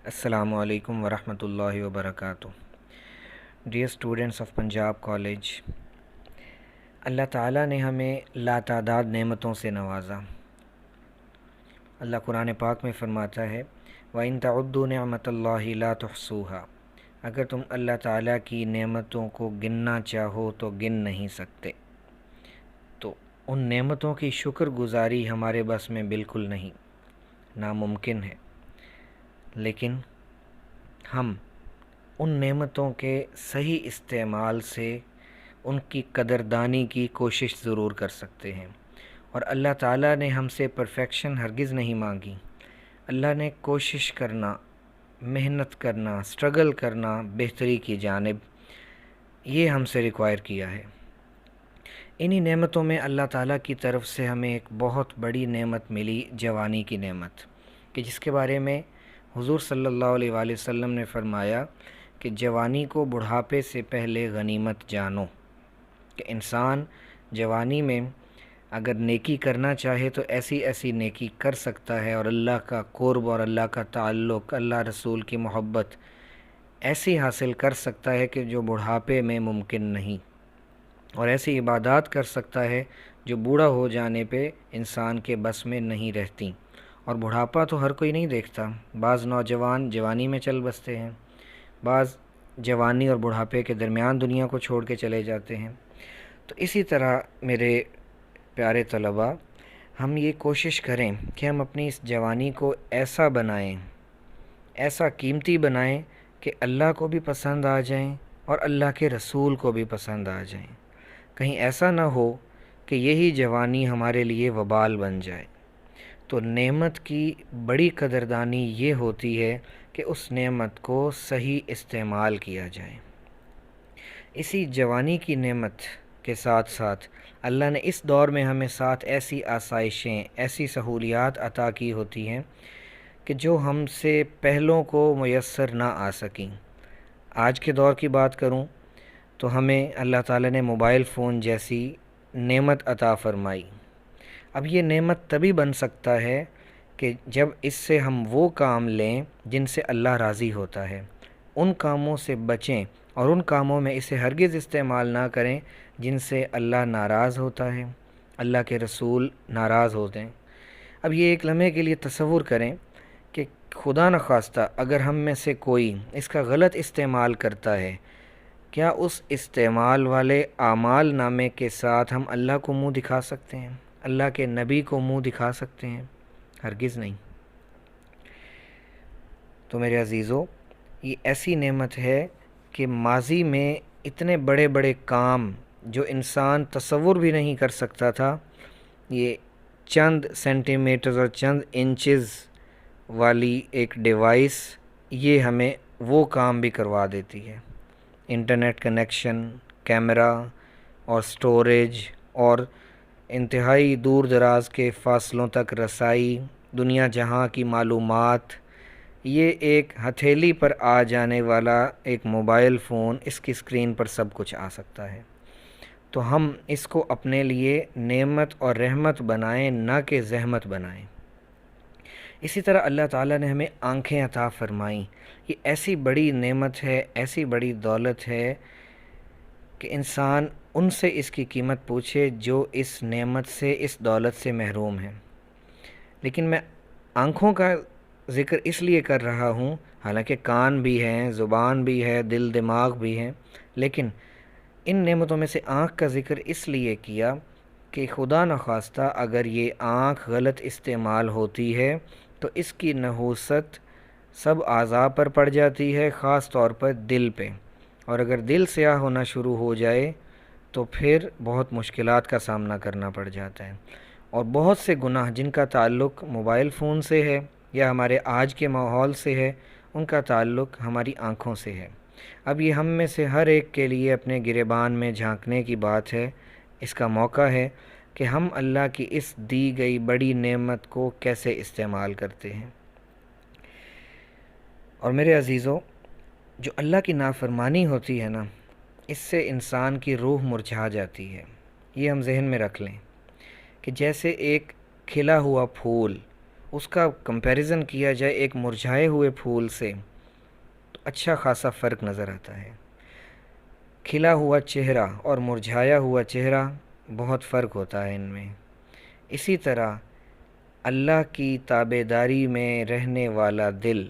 السلام علیکم ورحمۃ اللہ وبرکاتہ۔ Dear students of Punjab college, اللہ تعالیٰ نے ہمیں لاتعداد نعمتوں سے نوازا۔ اللہ قرآن پاک میں فرماتا ہے وَإِن تَعُدُّوا نِعْمَتَ اللَّهِ لَا تُحْصُوهَا، اگر تم اللہ تعالیٰ کی نعمتوں کو گننا چاہو تو گن نہیں سکتے۔ تو ان نعمتوں کی شکر گزاری ہمارے بس میں بالکل نہیں، ناممکن ہے، لیکن ہم ان نعمتوں کے صحیح استعمال سے ان کی قدردانی کی کوشش ضرور کر سکتے ہیں۔ اور اللہ تعالیٰ نے ہم سے پرفیکشن ہرگز نہیں مانگی۔ اللہ نے کوشش کرنا، محنت کرنا، سٹرگل کرنا بہتری کی جانب، یہ ہم سے ریکوائر کیا ہے۔ انہی نعمتوں میں اللہ تعالیٰ کی طرف سے ہمیں ایک بہت بڑی نعمت ملی، جوانی کی نعمت، کہ جس کے بارے میں حضور صلی اللہ علیہ وآلہ وسلم نے فرمایا کہ جوانی کو بڑھاپے سے پہلے غنیمت جانو، کہ انسان جوانی میں اگر نیکی کرنا چاہے تو ایسی ایسی نیکی کر سکتا ہے، اور اللہ کا قرب اور اللہ کا تعلق، اللہ رسول کی محبت ایسی حاصل کر سکتا ہے کہ جو بڑھاپے میں ممکن نہیں، اور ایسی عبادات کر سکتا ہے جو بوڑھا ہو جانے پہ انسان کے بس میں نہیں رہتی۔ اور بڑھاپا تو ہر کوئی نہیں دیکھتا، بعض نوجوان جوانی میں چل بستے ہیں، بعض جوانی اور بڑھاپے کے درمیان دنیا کو چھوڑ کے چلے جاتے ہیں۔ تو اسی طرح میرے پیارے طلباء، ہم یہ کوشش کریں کہ ہم اپنی اس جوانی کو ایسا بنائیں، ایسا قیمتی بنائیں کہ اللہ کو بھی پسند آ جائیں اور اللہ کے رسول کو بھی پسند آ جائیں۔ کہیں ایسا نہ ہو کہ یہی جوانی ہمارے لیے وبال بن جائے۔ تو نعمت کی بڑی قدردانی یہ ہوتی ہے کہ اس نعمت کو صحیح استعمال کیا جائے۔ اسی جوانی کی نعمت کے ساتھ ساتھ اللہ نے اس دور میں ہمیں ساتھ ایسی آسائشیں، ایسی سہولیات عطا کی ہوتی ہیں کہ جو ہم سے پہلوں کو میسر نہ آ سکیں۔ آج کے دور کی بات کروں تو ہمیں اللہ تعالیٰ نے موبائل فون جیسی نعمت عطا فرمائی۔ اب یہ نعمت تبھی بن سکتا ہے کہ جب اس سے ہم وہ کام لیں جن سے اللہ راضی ہوتا ہے، ان کاموں سے بچیں اور ان کاموں میں اسے ہرگز استعمال نہ کریں جن سے اللہ ناراض ہوتا ہے، اللہ کے رسول ناراض ہوتے ہیں۔ اب یہ ایک لمحے کے لیے تصور کریں کہ خدا نخواستہ اگر ہم میں سے کوئی اس کا غلط استعمال کرتا ہے، کیا اس استعمال والے اعمال نامے کے ساتھ ہم اللہ کو منہ دکھا سکتے ہیں، اللہ کے نبی کو منہ دکھا سکتے ہیں؟ ہرگز نہیں۔ تو میرے عزیزو، یہ ایسی نعمت ہے کہ ماضی میں اتنے بڑے بڑے کام جو انسان تصور بھی نہیں کر سکتا تھا، یہ چند سینٹی میٹرز اور چند انچز والی ایک ڈیوائس یہ ہمیں وہ کام بھی کروا دیتی ہے۔ انٹرنیٹ کنیکشن، کیمرہ اور سٹوریج اور انتہائی دور دراز کے فاصلوں تک رسائی، دنیا جہاں کی معلومات، یہ ایک ہتھیلی پر آ جانے والا ایک موبائل فون، اس کی اسکرین پر سب کچھ آ سکتا ہے۔ تو ہم اس کو اپنے لیے نعمت اور رحمت بنائیں، نہ کہ زحمت بنائیں۔ اسی طرح اللہ تعالیٰ نے ہمیں آنکھیں عطا فرمائیں۔ یہ ایسی بڑی نعمت ہے، ایسی بڑی دولت ہے کہ انسان ان سے اس کی قیمت پوچھے جو اس نعمت سے، اس دولت سے محروم ہیں۔ لیکن میں آنکھوں کا ذکر اس لیے کر رہا ہوں، حالانکہ کان بھی ہیں، زبان بھی ہے، دل دماغ بھی ہیں، لیکن ان نعمتوں میں سے آنکھ کا ذکر اس لیے کیا کہ خدا نخواستہ اگر یہ آنکھ غلط استعمال ہوتی ہے تو اس کی نحوست سب اعضاء پر پڑ جاتی ہے، خاص طور پر دل پہ، اور اگر دل سیاہ ہونا شروع ہو جائے تو پھر بہت مشکلات کا سامنا کرنا پڑ جاتا ہے۔ اور بہت سے گناہ جن کا تعلق موبائل فون سے ہے یا ہمارے آج کے ماحول سے ہے، ان کا تعلق ہماری آنکھوں سے ہے۔ اب یہ ہم میں سے ہر ایک کے لیے اپنے گریبان میں جھانکنے کی بات ہے، اس کا موقع ہے کہ ہم اللہ کی اس دی گئی بڑی نعمت کو کیسے استعمال کرتے ہیں۔ اور میرے عزیزو، جو اللہ کی نافرمانی ہوتی ہے نا، اس سے انسان کی روح مرجھا جاتی ہے۔ یہ ہم ذہن میں رکھ لیں کہ جیسے ایک کھلا ہوا پھول اس کا کمپیریزن کیا جائے ایک مرجھائے ہوئے پھول سے تو اچھا خاصا فرق نظر آتا ہے۔ کھلا ہوا چہرہ اور مرجھایا ہوا چہرہ بہت فرق ہوتا ہے ان میں۔ اسی طرح اللہ کی تابعداری میں رہنے والا دل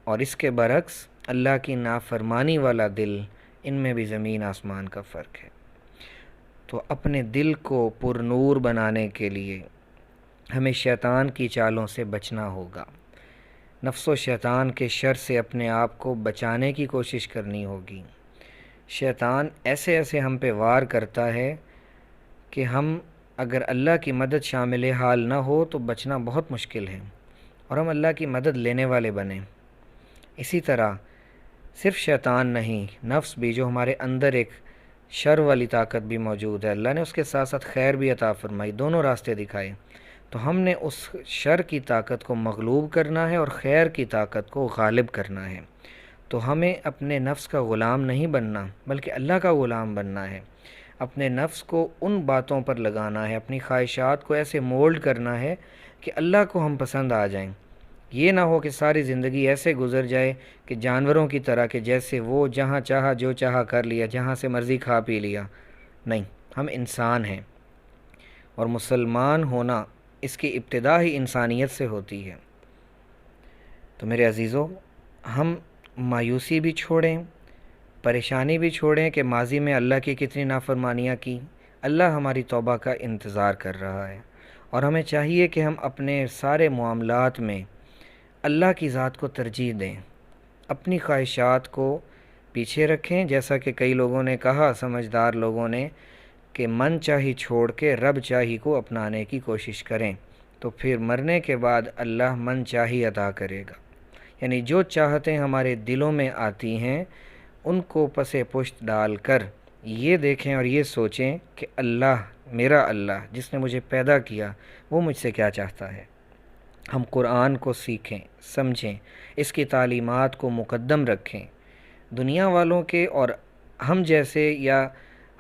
اور اس کے برعکس اللہ کی نافرمانی والا دل، ان میں بھی زمین آسمان کا فرق ہے۔ تو اپنے دل کو پر نور بنانے کے لیے ہمیں شیطان کی چالوں سے بچنا ہوگا، نفس و شیطان کے شر سے اپنے آپ کو بچانے کی کوشش کرنی ہوگی۔ شیطان ایسے ایسے ہم پہ وار کرتا ہے کہ ہم اگر اللہ کی مدد شامل حال نہ ہو تو بچنا بہت مشکل ہے، اور ہم اللہ کی مدد لینے والے بنیں۔ اسی طرح صرف شیطان نہیں، نفس بھی، جو ہمارے اندر ایک شر والی طاقت بھی موجود ہے، اللہ نے اس کے ساتھ ساتھ خیر بھی عطا فرمائی، دونوں راستے دکھائے۔ تو ہم نے اس شر کی طاقت کو مغلوب کرنا ہے اور خیر کی طاقت کو غالب کرنا ہے۔ تو ہمیں اپنے نفس کا غلام نہیں بننا بلکہ اللہ کا غلام بننا ہے۔ اپنے نفس کو ان باتوں پر لگانا ہے، اپنی خواہشات کو ایسے مولڈ کرنا ہے کہ اللہ کو ہم پسند آ جائیں۔ یہ نہ ہو کہ ساری زندگی ایسے گزر جائے کہ جانوروں کی طرح، کہ جیسے وہ جہاں چاہا جو چاہا کر لیا، جہاں سے مرضی کھا پی لیا۔ نہیں، ہم انسان ہیں، اور مسلمان ہونا اس کی ابتدا ہی انسانیت سے ہوتی ہے۔ تو میرے عزیزو، ہم مایوسی بھی چھوڑیں، پریشانی بھی چھوڑیں کہ ماضی میں اللہ کی کتنی نافرمانیاں کی۔ اللہ ہماری توبہ کا انتظار کر رہا ہے، اور ہمیں چاہیے کہ ہم اپنے سارے معاملات میں اللہ کی ذات کو ترجیح دیں، اپنی خواہشات کو پیچھے رکھیں۔ جیسا کہ کئی لوگوں نے کہا، سمجھدار لوگوں نے، کہ من چاہی چھوڑ کے رب چاہی کو اپنانے کی کوشش کریں، تو پھر مرنے کے بعد اللہ من چاہی عطا کرے گا۔ یعنی جو چاہتیں ہمارے دلوں میں آتی ہیں ان کو پس پشت ڈال کر یہ دیکھیں اور یہ سوچیں کہ اللہ، میرا اللہ جس نے مجھے پیدا کیا، وہ مجھ سے کیا چاہتا ہے۔ ہم قرآن کو سیکھیں، سمجھیں، اس کی تعلیمات کو مقدم رکھیں۔ دنیا والوں کے اور ہم جیسے یا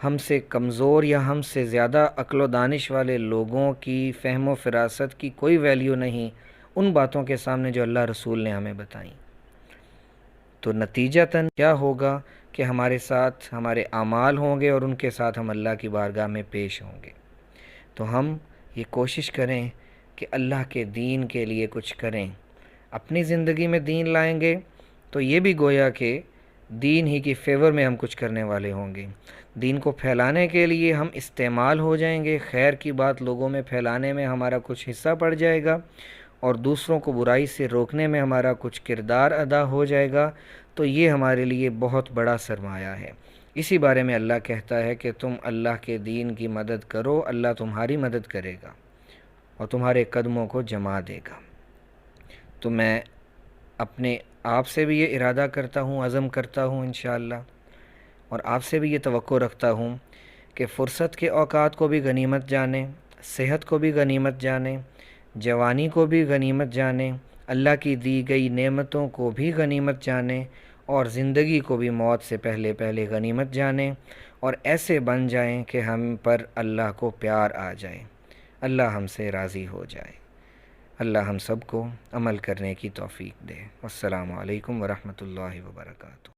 ہم سے کمزور یا ہم سے زیادہ عقل و دانش والے لوگوں کی فہم و فراست کی کوئی ویلیو نہیں ان باتوں کے سامنے جو اللہ رسول نے ہمیں بتائیں۔ تو نتیجتاً کیا ہوگا کہ ہمارے ساتھ ہمارے اعمال ہوں گے اور ان کے ساتھ ہم اللہ کی بارگاہ میں پیش ہوں گے۔ تو ہم یہ کوشش کریں کہ اللہ کے دین کے لیے کچھ کریں، اپنی زندگی میں دین لائیں گے تو یہ بھی گویا کہ دین ہی کی فیور میں ہم کچھ کرنے والے ہوں گے۔ دین کو پھیلانے کے لیے ہم استعمال ہو جائیں گے، خیر کی بات لوگوں میں پھیلانے میں ہمارا کچھ حصہ پڑ جائے گا، اور دوسروں کو برائی سے روکنے میں ہمارا کچھ کردار ادا ہو جائے گا۔ تو یہ ہمارے لیے بہت بڑا سرمایہ ہے۔ اسی بارے میں اللہ کہتا ہے کہ تم اللہ کے دین کی مدد کرو، اللہ تمہاری مدد کرے گا اور تمہارے قدموں کو جما دے گا۔ تو میں اپنے آپ سے بھی یہ ارادہ کرتا ہوں، عزم کرتا ہوں انشاءاللہ، اور آپ سے بھی یہ توقع رکھتا ہوں کہ فرصت کے اوقات کو بھی غنیمت جانیں، صحت کو بھی غنیمت جانیں، جوانی کو بھی غنیمت جانیں، اللہ کی دی گئی نعمتوں کو بھی غنیمت جانیں، اور زندگی کو بھی موت سے پہلے پہلے غنیمت جانیں، اور ایسے بن جائیں کہ ہم پر اللہ کو پیار آ جائے، اللہ ہم سے راضی ہو جائے۔ اللہ ہم سب کو عمل کرنے کی توفیق دے۔ السلام علیکم ورحمۃ اللہ وبرکاتہ۔